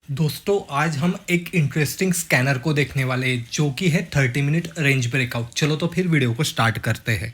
दोस्तों आज हम एक इंटरेस्टिंग स्कैनर को देखने वाले हैं जो कि है 30 मिनट रेंज ब्रेकआउट। चलो तो फिर वीडियो को स्टार्ट करते हैं।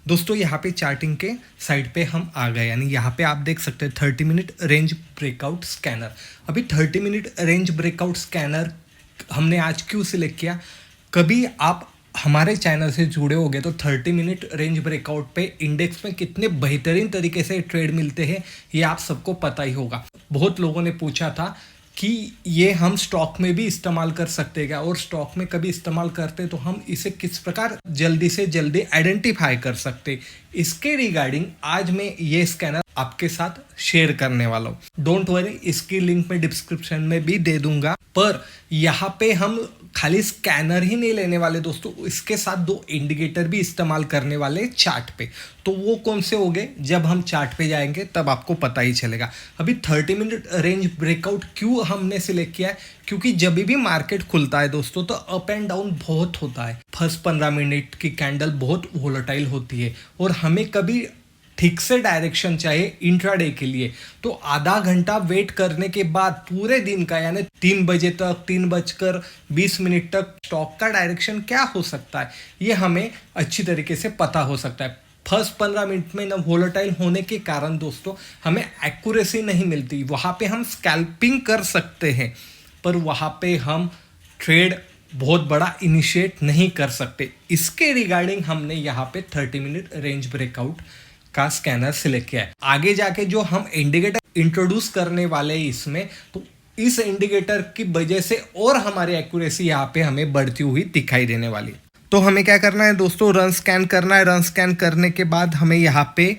दोस्तों यहाँ पे चार्टिंग के साइड पे हम आ गए, यानी यहाँ पे आप देख सकते हैं 30 मिनट रेंज ब्रेकआउट स्कैनर। अभी 30 मिनट रेंज ब्रेकआउट स्कैनर हमने आज क्यों सिलेक्ट किया? कभी आप हमारे चैनल से जुड़े होंगे तो 30 मिनट रेंज ब्रेकआउट पे इंडेक्स में कितने बेहतरीन तरीके से ट्रेड मिलते हैं ये आप सबको पता ही होगा। बहुत लोगों ने पूछा था कि ये हम स्टॉक में भी इस्तेमाल कर सकते हैं क्या, और स्टॉक में कभी इस्तेमाल करते तो हम इसे किस प्रकार जल्दी से जल्दी आइडेंटिफाई कर सकते। इसके रिगार्डिंग आज मैं ये स्कैनर आपके साथ शेयर करने वाला हूँ। डोंट वरी, इसकी लिंक मैं डिस्क्रिप्शन में भी दे दूंगा। पर यहाँ पे हम खाली स्कैनर ही नहीं लेने वाले दोस्तों, इसके साथ दो इंडिकेटर भी इस्तेमाल करने वाले चार्ट पे। तो वो कौन से होंगे, जब हम चार्ट पे जाएंगे तब आपको पता ही चलेगा। अभी 30 मिनट रेंज ब्रेकआउट क्यों हमने सिलेक्ट किया है? क्योंकि जब भी मार्केट खुलता है दोस्तों तो अप एंड डाउन बहुत होता है। फर्स्ट 15 मिनट की कैंडल बहुत वोलेटाइल होती है और हमें कभी ठीक से डायरेक्शन चाहिए इंट्राडे के लिए, तो आधा घंटा वेट करने के बाद पूरे दिन का यानी 3 बजे तक 3:20 तक स्टॉक का डायरेक्शन क्या हो सकता है ये हमें अच्छी तरीके से पता हो सकता है। फर्स्ट 15 मिनट में ना वोलेटाइल होने के कारण दोस्तों हमें एक्यूरेसी नहीं मिलती। वहाँ पे हम स्कैल्पिंग कर सकते हैं पर वहाँ पे हम ट्रेड बहुत बड़ा इनिशिएट नहीं कर सकते। इसके रिगार्डिंग हमने यहाँ पे 30 मिनट रेंज ब्रेकआउट का स्कैनर सिलेक्ट किया है। आगे जाके जो हम इंडिकेटर इंट्रोड्यूस करने वाले हैं इसमें, तो इस इंडिकेटर की वजह से और हमारी एक्यूरेसी यहाँ पे हमें बढ़ती हुई दिखाई देने वाली। तो हमें क्या करना है दोस्तों, रन स्कैन करना है। रन स्कैन करने के बाद हमें यहाँ पे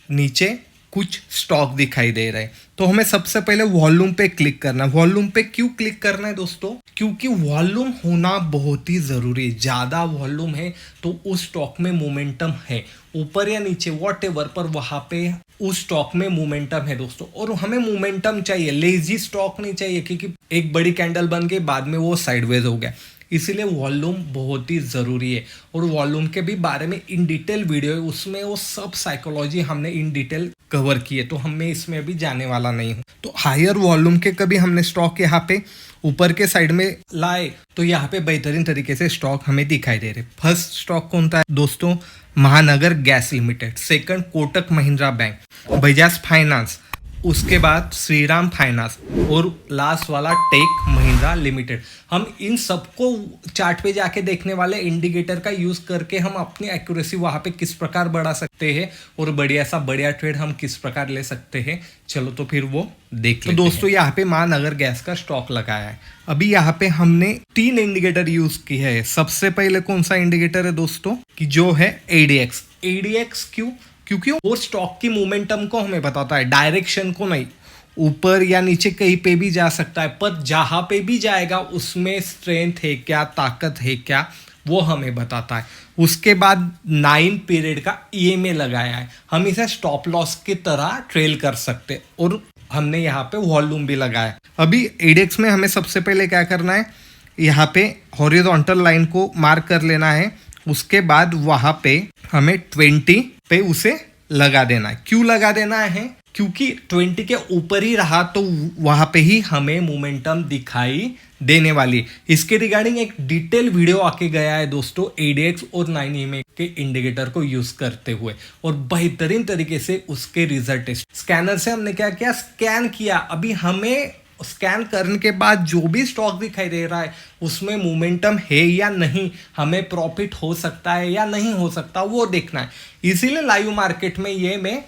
नीचे कुछ स्टॉक दिखाई दे रहे हैं, तो हमें सबसे पहले वॉल्यूम पे क्लिक करना है। वॉल्यूम पे क्यों क्लिक करना है दोस्तों? क्योंकि वॉल्यूम होना बहुत ही ज़रूरी है। ज़्यादा वॉल्यूम है तो उस स्टॉक में मोमेंटम है, ऊपर या नीचे वॉट एवर, पर वहाँ पे उस स्टॉक में मोमेंटम है दोस्तों। और हमें मोमेंटम चाहिए, लेजी स्टॉक नहीं चाहिए, क्योंकि एक बड़ी कैंडल बन के बाद में वो साइडवेज हो गया। इसीलिए वॉल्यूम बहुत ही ज़रूरी है। और वॉल्यूम के भी बारे में इन डिटेल वीडियो है, उसमें वो सब साइकोलॉजी हमने इन डिटेल कवर की है, तो हमें इसमें अभी जाने वाला नहीं हूँ। तो हायर वॉल्यूम के कभी हमने स्टॉक यहाँ पे ऊपर के साइड में लाए तो यहाँ पे बेहतरीन तरीके से स्टॉक हमें दिखाई दे रहे। फर्स्ट स्टॉक कौन था दोस्तों? महानगर gas limited. Second Kotak Mahindra bank, Bajaj finance, उसके बाद श्रीराम फाइनेंस और लास्ट वाला टेक महिंद्रा लिमिटेड। हम इन सबको चार्ट पे जाके देखने वाले, इंडिकेटर का यूज करके हम अपनी एक्यूरेसी वहां पे किस प्रकार बढ़ा सकते हैं और बढ़िया ट्रेड हम किस प्रकार ले सकते हैं। चलो तो फिर वो देख लेते हैं। दोस्तों यहाँ पे महानगर गैस का स्टॉक लगाया है। अभी यहाँ पे हमने 3 इंडिकेटर यूज किए हैं। सबसे पहले कौन सा इंडिकेटर है दोस्तों कि जो है एडीएक्स। एडीएक्स क्यों? क्योंकि वो स्टॉक की मोमेंटम को हमें बताता है, डायरेक्शन को नहीं। ऊपर या नीचे कहीं पे भी जा सकता है, पर जहां पे भी जाएगा उसमें स्ट्रेंथ है क्या, ताकत है क्या, वो हमें बताता है। उसके बाद 9 पीरियड का ईएमए लगाया है, हम इसे स्टॉप लॉस की तरह ट्रेल कर सकते। और हमने यहाँ पे वॉल्यूम भी लगाया। अभी एडेक्स में हमें सबसे पहले क्या करना है, यहाँ पे हॉरिजॉन्टल लाइन को मार्क कर लेना है। उसके बाद वहां पे हमें 20 पे उसे लगा देना है। क्यों लगा देना है? क्योंकि 20 के ऊपर ही रहा तो वहां पे ही हमें मोमेंटम दिखाई देने वाली है। इसके रिगार्डिंग एक डिटेल वीडियो आके गया है दोस्तों, एडीएक्स और 9 ईएमए के इंडिकेटर को यूज करते हुए, और बेहतरीन तरीके से उसके रिजल्ट है। स्कैनर से हमने क्या किया, स्कैन किया। अभी हमें स्कैन करने के बाद जो भी स्टॉक दिखाई दे रहा है उसमें मोमेंटम है या नहीं, हमें प्रॉफिट हो सकता है या नहीं हो सकता, वो देखना है। इसीलिए लाइव मार्केट में ये मैं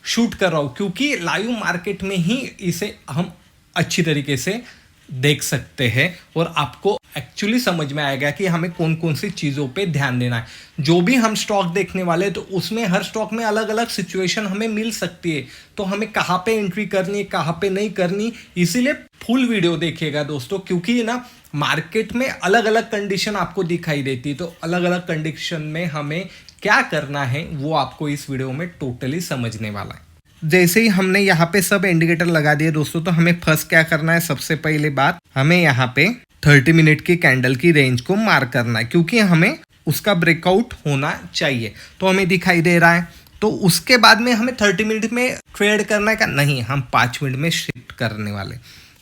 शूट कर रहा हूँ, क्योंकि लाइव मार्केट में ही इसे हम अच्छी तरीके से देख सकते हैं और आपको एक्चुअली समझ में आएगा कि हमें कौन कौन सी चीज़ों पे ध्यान देना है। जो भी हम स्टॉक देखने वाले तो उसमें हर स्टॉक में अलग अलग सिचुएशन हमें मिल सकती है, तो हमें कहाँ पे एंट्री करनी है, कहाँ पे नहीं करनी। इसीलिए फुल वीडियो देखिएगा दोस्तों, क्योंकि ना मार्केट में अलग अलग कंडीशन आपको दिखाई देती है, तो अलग अलग कंडीशन में हमें क्या करना है वो आपको इस वीडियो में टोटली समझने वाला है। जैसे ही हमने यहाँ पे सब इंडिकेटर लगा दिए दोस्तों, तो हमें फर्स्ट क्या करना है, सबसे पहले बात हमें यहाँ पे 30 मिनट की कैंडल की रेंज को मार्क करना है, क्योंकि हमें उसका ब्रेकआउट होना चाहिए। तो हमें दिखाई दे रहा है, तो उसके बाद में हमें 30 मिनट में ट्रेड करना है क्या? नहीं, हम 5 मिनट में शिफ्ट करने वाले।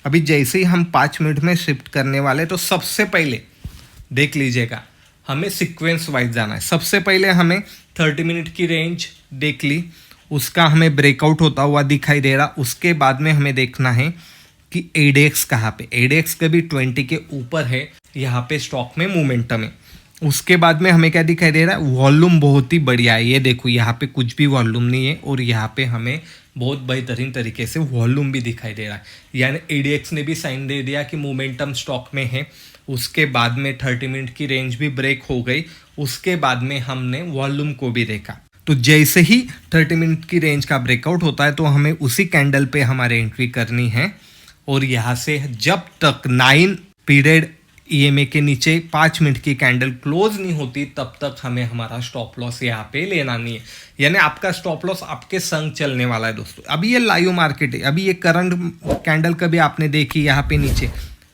अभी जैसे ही हम 5 मिनट में शिफ्ट करने वाले, तो सबसे पहले देख लीजिएगा, हमें सीक्वेंस वाइज जाना है। सबसे पहले हमें 30 मिनट की रेंज देख ली, उसका हमें ब्रेकआउट होता हुआ दिखाई दे रहा। उसके बाद में हमें देखना है कि एडेक्स कहाँ पे, एडेक्स कभी 20 के ऊपर है, यहाँ पे स्टॉक में मोमेंटम है। उसके बाद में हमें क्या दिखाई दे रहा है, वॉल्यूम बहुत ही बढ़िया है। ये देखो यहाँ पे कुछ भी वॉल्यूम नहीं है और यहाँ पे हमें बहुत बेहतरीन तरीके से वॉल्यूम भी दिखाई दे रहा है। यानी एडीएक्स ने भी साइन दे दिया कि मोमेंटम स्टॉक में है। उसके बाद में 30 मिनट की रेंज भी ब्रेक हो गई। उसके बाद में हमने वॉल्यूम को भी देखा। तो जैसे ही 30 मिनट की रेंज का ब्रेकआउट होता है तो हमें उसी कैंडल पे हमारे एंट्री करनी है। और यहाँ से जब तक 9 पीरियड ईएमए के नीचे 5 मिनट की कैंडल क्लोज नहीं होती, तब तक हमें हमारा स्टॉप लॉस यहाँ पे लेना नहीं है। यानी आपका स्टॉप लॉस आपके संग चलने वाला है दोस्तों। अभी ये लाइव मार्केट है, अभी ये करंट कैंडल कभी आपने देखी यहाँ पे नीचे,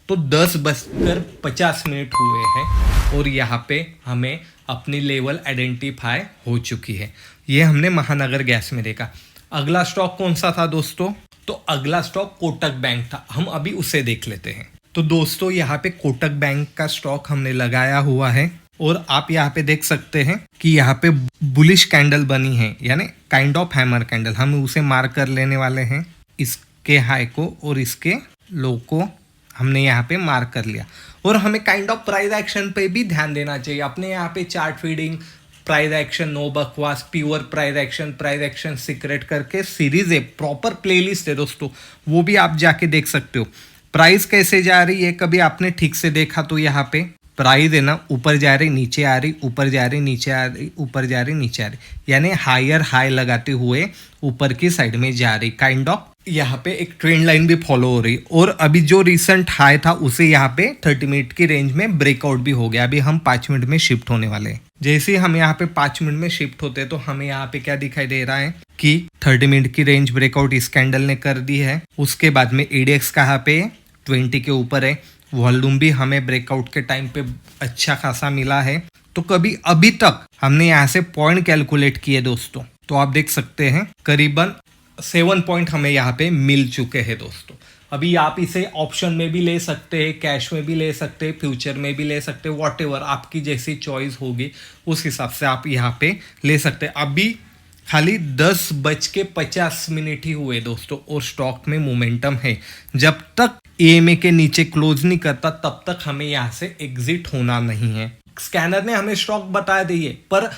तो 10:50 हुए हैं और यहाँ पे हमें अपनी लेवल आइडेंटिफाई हो चुकी है। ये हमने महानगर गैस में देखा। अगला स्टॉक कौन सा था दोस्तों? तो अगला स्टॉक कोटक बैंक था। हम अभी उसे देख लेते हैं। तो दोस्तों यहाँ पे कोटक बैंक का स्टॉक हमने लगाया हुआ है और आप यहाँ पे देख सकते हैं कि यहाँ पे बुलिश कैंडल बनी है, यानी काइंड ऑफ हैमर कैंडल। हम उसे मार्क कर लेने वाले हैं। इसके हाई को और इसके लो को हमने यहाँ पे मार्क कर लिया। और हमें काइंड ऑफ प्राइस एक्शन पे भी ध्यान देना चाहिए। अपने यहाँ पे chart feeding, price action, no बकवास, प्योर प्राइस एक्शन सीक्रेट करके सीरीज है, प्रॉपर प्लेलिस्ट है दोस्तों, वो भी आप जाके देख सकते हो। प्राइस कैसे जा रही है, कभी आपने ठीक से देखा तो यहाँ पे प्राइस है ना, ऊपर जा रही, नीचे आ रही, ऊपर जा रही, नीचे आ रही, ऊपर जा रही, नीचे आ रही, यानी हायर हाई लगाते हुए ऊपर की साइड में जा रही। काइंड ऑफ यहाँ पे एक ट्रेंड लाइन भी फॉलो हो रही। और अभी जो रिसेंट हाई था उसे यहाँ पे 30 मिनट की रेंज में ब्रेकआउट भी हो गया। अभी हम 5 मिनट में शिफ्ट होने वाले हैं। जैसे ही हम यहाँ पे 5 मिनट में शिफ्ट होते हैं तो हमें यहाँ पे क्या दिखाई दे रहा है कि 30 मिनट की रेंज ब्रेकआउट इस कैंडल ने कर दी है। उसके बाद में एडीएक्स कहाँ पे 20 के ऊपर है। वॉल्यूम भी हमें ब्रेकआउट के टाइम पे अच्छा खासा मिला है। तो कभी अभी तक हमने यहाँ से पॉइंट कैलकुलेट किए दोस्तों, तो आप देख सकते हैं करीबन 7 पॉइंट हमें यहाँ पे मिल चुके हैं दोस्तों। अभी आप इसे ऑप्शन में भी ले सकते हैं, कैश में भी ले सकते हैं, फ्यूचर में भी ले सकते हैं, वॉटेवर आपकी जैसी चॉइस होगी उस हिसाब से आप यहाँ पे ले सकते हैं। अभी खाली 10:50 ही हुए दोस्तों और स्टॉक में मोमेंटम है। जब तक ईएमए के नीचे क्लोज नहीं करता तब तक हमें यहाँ से एग्जिट होना नहीं है। स्कैनर ने हमें स्टॉक बता दी है, पर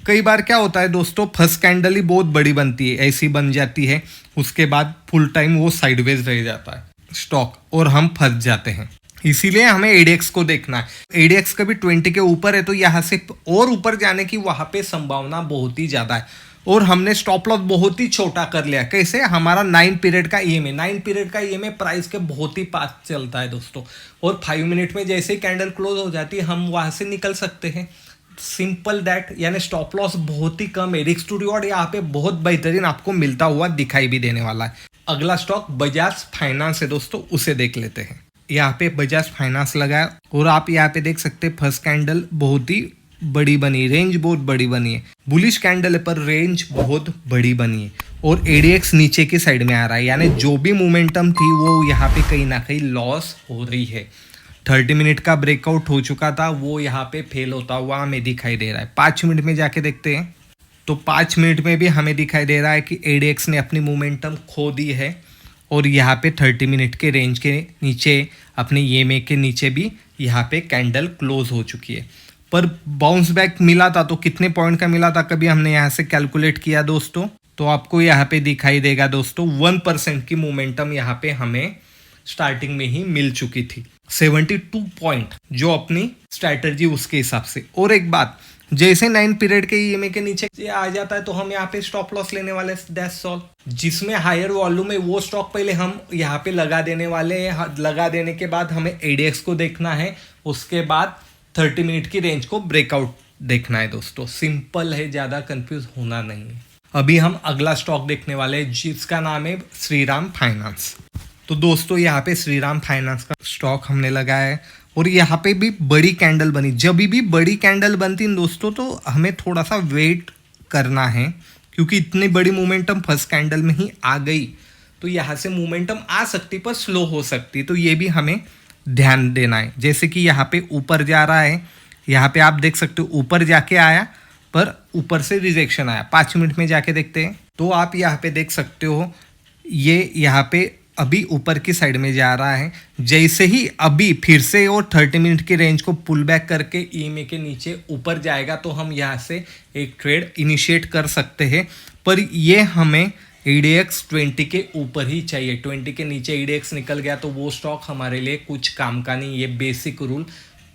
कई बार क्या होता है दोस्तों, फर्स्ट कैंडल ही बहुत बड़ी बनती है, ऐसी बन जाती है, उसके बाद फुल टाइम वो साइडवेज रह जाता है स्टॉक और हम फंस जाते हैं। इसीलिए हमें एडीएक्स को देखना है। एडीएक्स कभी 20 के ऊपर है तो यहाँ से और ऊपर जाने की वहाँ पे संभावना बहुत ही ज़्यादा है। और हमने स्टॉप लॉस बहुत ही छोटा कर लिया। कैसे? हमारा 9 पीरियड का ईएमए, 9 पीरियड का ईएमए प्राइस के बहुत ही पास चलता है दोस्तों। और 5 मिनट में जैसे ही कैंडल क्लोज हो जाती है हम वहाँ से निकल सकते हैं। Simple that. यानी स्टॉप लॉस बहुत ही कम है। रिस्क टू रिवॉर्ड यहाँ पे बहुत बेहतरीन आपको मिलता हुआ दिखाई भी देने वाला है। अगला स्टॉक बजाज फाइनेंस है दोस्तों, उसे देख लेते हैं। यहाँ पे बजाज फाइनेंस लगा है और आप यहाँ पे देख सकते हैं फर्स्ट कैंडल बहुत ही बड़ी बनी, रेंज बहुत बड़ी बनी है। बुलिश कैंडल है पर रेंज बहुत बड़ी बनी है और एडीएक्स नीचे की साइड में आ रहा है। यानी जो भी मोमेंटम थी वो यहाँ पे कहीं ना कहीं लॉस हो रही है। 30 मिनट का ब्रेकआउट हो चुका था, वो यहाँ पे फेल होता हुआ हमें दिखाई दे रहा है। 5 मिनट में जाके देखते हैं तो 5 मिनट में भी हमें दिखाई दे रहा है कि एडीएक्स ने अपनी मोमेंटम खो दी है और यहाँ पे 30 मिनट के रेंज के नीचे, अपने ईएमए के नीचे भी यहाँ पे कैंडल क्लोज हो चुकी है। पर बाउंस बैक मिला था तो कितने पॉइंट का मिला था, कभी हमने यहाँ से कैलकुलेट किया दोस्तों, तो आपको यहाँ पे दिखाई देगा दोस्तों 1% की मोमेंटम यहाँ पे हमें स्टार्टिंग में ही मिल चुकी थी। 72 पॉइंट जो अपनी स्ट्रैटेजी उसके हिसाब से। और एक बात, जैसे 9 पीरियड के ईएमए के नीचे आ जाता है तो हम यहाँ पे स्टॉप लॉस लेने वाले, दैट्स ऑल। जिसमें हायर वॉल्यूम है वो स्टॉक पहले हम यहाँ पे लगा देने वाले हैं। लगा देने के बाद हमें एडीएक्स को देखना है, उसके बाद 30 मिनट की रेंज को ब्रेकआउट देखना है दोस्तों। सिंपल है, ज़्यादा कंफ्यूज होना नहीं है। अभी हम अगला स्टॉक देखने वाले हैं जिसका नाम है श्रीराम फाइनेंस। तो दोस्तों यहाँ पे श्रीराम फाइनेंस का स्टॉक हमने लगाया है और यहाँ पे भी बड़ी कैंडल बनी। जब भी बड़ी कैंडल बनती है दोस्तों तो हमें थोड़ा सा वेट करना है, क्योंकि इतनी बड़ी मोमेंटम फर्स्ट कैंडल में ही आ गई। तो तो यहाँ से मोमेंटम आ सकती पर स्लो हो सकती, तो ये भी हमें ध्यान देना है। जैसे कि यहाँ पे ऊपर जा रहा है, यहाँ पे आप देख सकते हो ऊपर जाके आया पर ऊपर से रिजेक्शन आया। 5 मिनट में जाके देखते हैं, तो आप यहाँ पे देख सकते हो ये यहाँ पे अभी ऊपर की साइड में जा रहा है। जैसे ही अभी फिर से और 30 मिनट की रेंज को पुल बैक करके ईएमए के नीचे ऊपर जाएगा तो हम यहाँ से एक ट्रेड इनिशिएट कर सकते हैं, पर ये हमें ADX 20 के ऊपर ही चाहिए। 20 के नीचे ADX निकल गया तो वो स्टॉक हमारे लिए कुछ काम का नहीं। ये बेसिक रूल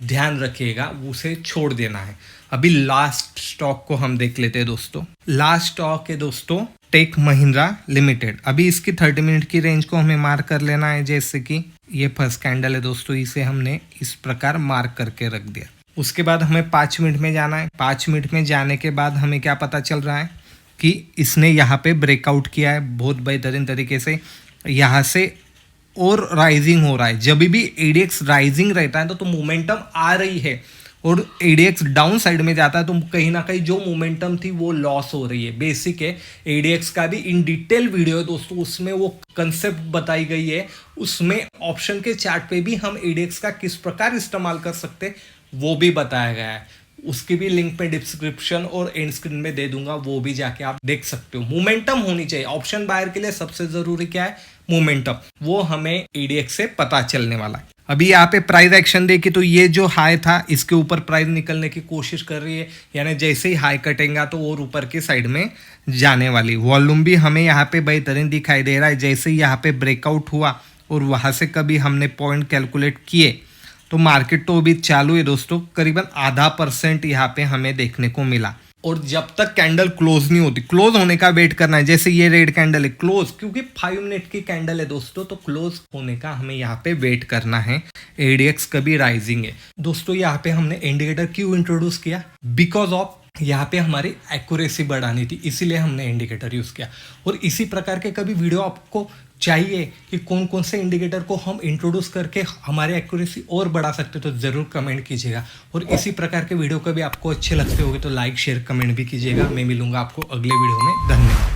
ध्यान रखिएगा, उसे छोड़ देना है। अभी लास्ट स्टॉक को हम देख लेते हैं दोस्तों। लास्ट स्टॉक है दोस्तों टेक महिंद्रा लिमिटेड। अभी इसकी 30 मिनट की रेंज को हमें मार्क कर लेना है। जैसे कि ये फर्स्ट कैंडल है दोस्तों, इसे हमने इस प्रकार मार्क करके रख दिया। उसके बाद हमें 5 मिनट में जाना है। 5 मिनट में जाने के बाद हमें क्या पता चल रहा है कि इसने यहाँ पे ब्रेकआउट किया है बहुत बेहतरीन तरीके से। यहाँ से और राइजिंग हो रहा है। जब भी ADX राइजिंग रहता है तो मोमेंटम आ रही है, और ADX डाउन साइड में जाता है तो कहीं ना कहीं जो मोमेंटम थी वो लॉस हो रही है। बेसिक है, ADX का भी इन डिटेल वीडियो है दोस्तों, उसमें वो कंसेप्ट बताई गई है। उसमें ऑप्शन के चार्ट पे भी हम ADX का किस प्रकार इस्तेमाल कर सकते हैं वो भी बताया गया है। उसकी भी लिंक पे डिस्क्रिप्शन और एंड स्क्रीन में दे दूंगा, वो भी जाके आप देख सकते हो। मोमेंटम होनी चाहिए। ऑप्शन बायर के लिए सबसे जरूरी क्या है? मोमेंटम। वो हमें ADX से पता चलने वाला है। अभी यहाँ पे प्राइस एक्शन देखिए तो ये जो हाई था इसके ऊपर प्राइस निकलने की कोशिश कर रही है, यानी जैसे ही हाई कटेगा तो और ऊपर की साइड में जाने वाली। वॉल्यूम भी हमें यहाँ पे बेहतरीन दिखाई दे रहा है। जैसे ही यहाँ पे ब्रेकआउट हुआ और वहाँ से कभी हमने पॉइंट कैलकुलेट किए तो मार्केट तो अभी चालू है दोस्तों, करीबन 0.5% यहाँ पे हमें देखने को मिला। और जब तक कैंडल क्लोज नहीं होती, क्लोज होने का वेट करना है। जैसे ये रेड कैंडल है क्लोज, क्योंकि 5 मिनट की कैंडल है दोस्तों, तो क्लोज होने का हमें यहाँ पे वेट करना है। ADX कभी राइजिंग है दोस्तों। यहाँ पे हमने इंडिकेटर क्यों इंट्रोड्यूस किया? बिकॉज ऑफ यहाँ पे हमारी एक्यूरेसी बढ़ानी थी, इसीलिए हमने इंडिकेटर यूज किया। और इसी प्रकार के कभी वीडियो आपको चाहिए कि कौन कौन से इंडिकेटर को हम इंट्रोड्यूस करके हमारी एक्यूरेसी और बढ़ा सकते, तो ज़रूर कमेंट कीजिएगा। और इसी प्रकार के वीडियो कभी आपको अच्छे लगते होंगे तो लाइक शेयर कमेंट भी कीजिएगा। मैं मिलूंगा आपको अगले वीडियो में। धन्यवाद।